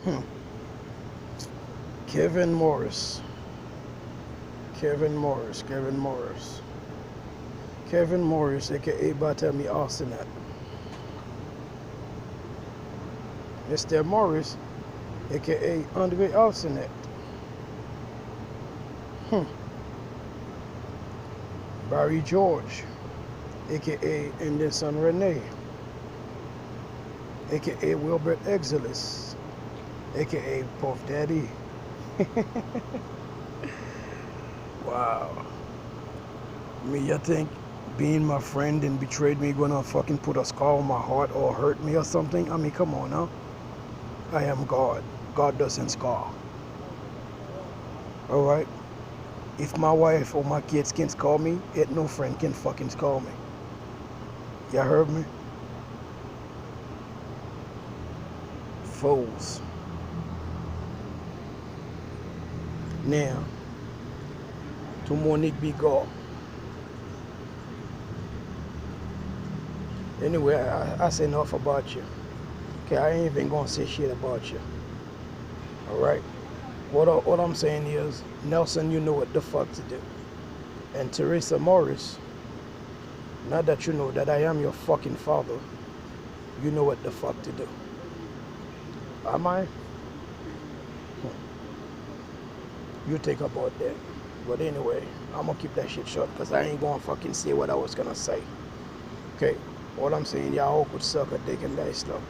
Hmm. Kevin Morris. Kevin Morris. Kevin Morris. Kevin Morris, aka Batami Arsenal. Mr. Morris, aka Andre Arsenet. Hmm. Barry George, aka Anderson Rene, aka Wilbert Exelis, aka Puff Daddy. Wow. Me, you think being my friend and betrayed me gonna fucking put a scar on my heart or hurt me or something? I mean, come on now. I am God. God doesn't scar. Alright? If my wife or my kids can scar me, yet no friend can fucking scar me. You heard me? Fools. Now, to Monique Bigot. Anyway, I say enough about you. Okay, I ain't even gonna say shit about you. Alright? What I'm saying is, Nelson, you know what the fuck to do. And Teresa Morris, now that you know that I am your fucking father, you know what the fuck to do. Am I? You think about that. But anyway, I'm gonna keep that shit short because I ain't gonna fucking say what I was gonna say. Okay, all I'm saying, y'all could suck a dick and that stuff.